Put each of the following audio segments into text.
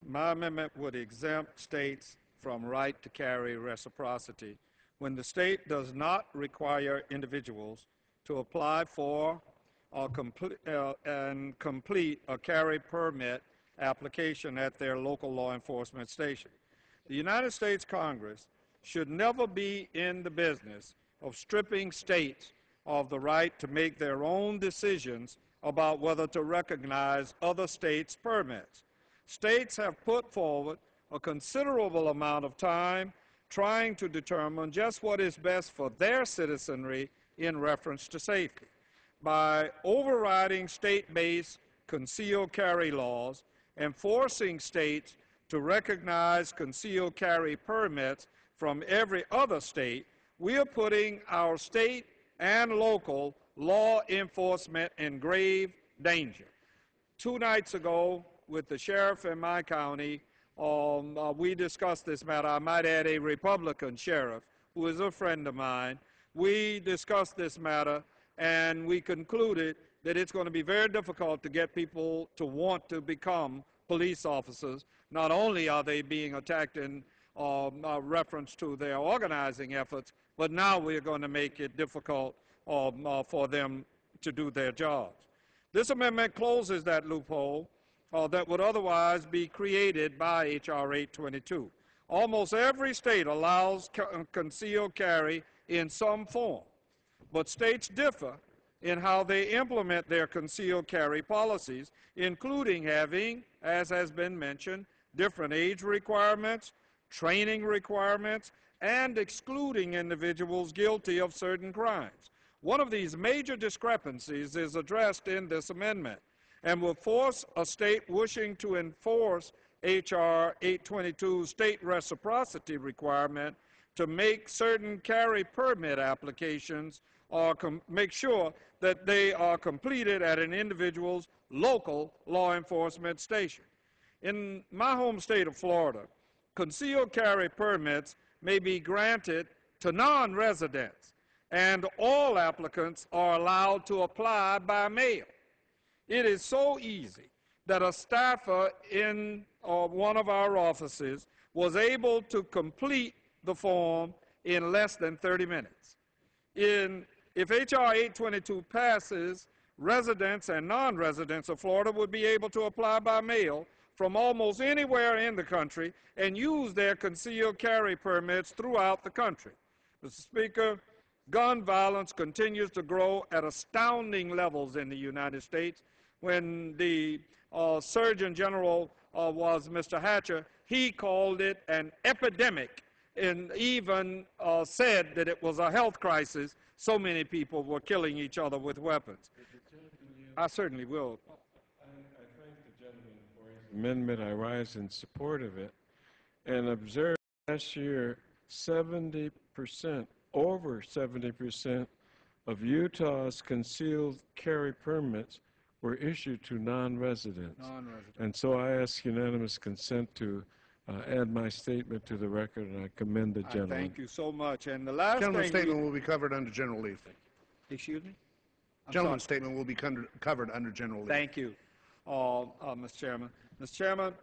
My amendment would exempt states from right to carry reciprocity when the state does not require individuals to apply for and complete a carry permit application at their local law enforcement station. The United States Congress should never be in the business of stripping states of the right to make their own decisions about whether to recognize other states' permits. States have put forward a considerable amount of time trying to determine just what is best for their citizenry in reference to safety. By overriding state-based concealed carry laws and forcing states to recognize concealed carry permits from every other state, we are putting our state and local law enforcement in grave danger. 2 nights ago, with the sheriff in my county, we discussed this matter. I might add a Republican sheriff who is a friend of mine. We discussed this matter, and we concluded that it's going to be very difficult to get people to want to become police officers. Not only are they being attacked in reference to their organizing efforts, but now we're going to make it difficult for them to do their jobs. This amendment closes that loophole that would otherwise be created by H.R. 822. Almost every state allows concealed carry in some form, but states differ in how they implement their concealed carry policies, including having, as has been mentioned, different age requirements, training requirements, and excluding individuals guilty of certain crimes. One of these major discrepancies is addressed in this amendment and will force a state wishing to enforce H.R. 822's state reciprocity requirement to make certain carry permit applications or make sure that they are completed at an individual's local law enforcement station. In my home state of Florida, concealed carry permits may be granted to non-residents, and all applicants are allowed to apply by mail. It is so easy that a staffer in one of our offices was able to complete the form in less than 30 minutes. If H.R. 822 passes, residents and non-residents of Florida would be able to apply by mail from almost anywhere in the country and use their concealed carry permits throughout the country. Mr. Speaker, gun violence continues to grow at astounding levels in the United States. When the Surgeon General was Mr. Hatcher, he called it an epidemic and even said that it was a health crisis. So many people were killing each other with weapons. I certainly will. I thank the gentleman for his amendment. I rise in support of it. And observe last year, 70%, over 70% of Utah's concealed carry permits were issued to non-residents. And so I ask unanimous consent to add my statement to the record, and I commend the gentleman. Thank you so much. And the last Gentleman's statement will be covered under general leave. Excuse me? Gentleman's statement will be covered under general leave. Thank you, Mr. Chairman. Mr. Chairman,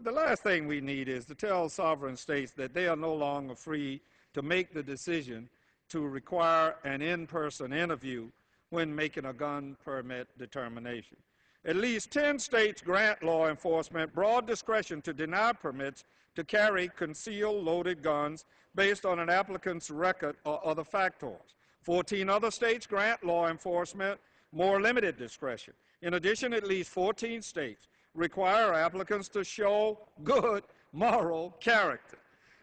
the last thing we need is to tell sovereign states that they are no longer free to make the decision to require an in-person interview when making a gun permit determination. At least 10 states grant law enforcement broad discretion to deny permits to carry concealed loaded guns based on an applicant's record or other factors. 14 other states grant law enforcement more limited discretion. In addition, at least 14 states require applicants to show good moral character.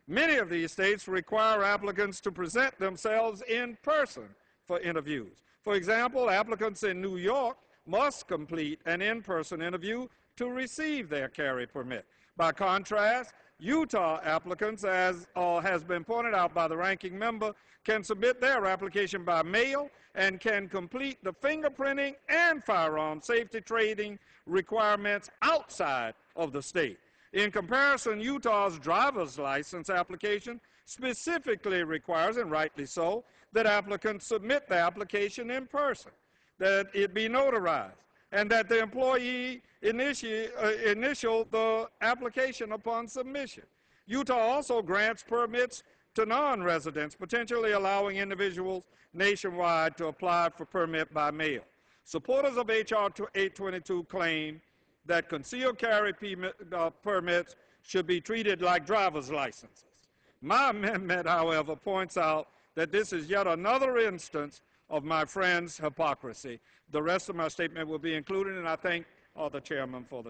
Many of these states require applicants to present themselves in person for interviews. For example, applicants in New York must complete an in-person interview to receive their carry permit. By contrast, Utah applicants, as has been pointed out by the ranking member, can submit their application by mail and can complete the fingerprinting and firearm safety training requirements outside of the state. In comparison, Utah's driver's license application specifically requires, and rightly so, that applicants submit the application in person, that it be notarized, and that the employee initial the application upon submission. Utah also grants permits to non-residents, potentially allowing individuals nationwide to apply for permit by mail. Supporters of H.R. 822 claim that concealed carry permits should be treated like driver's licenses. My amendment, however, points out that this is yet another instance of my friend's hypocrisy. The rest of my statement will be included, and I thank the chairman for the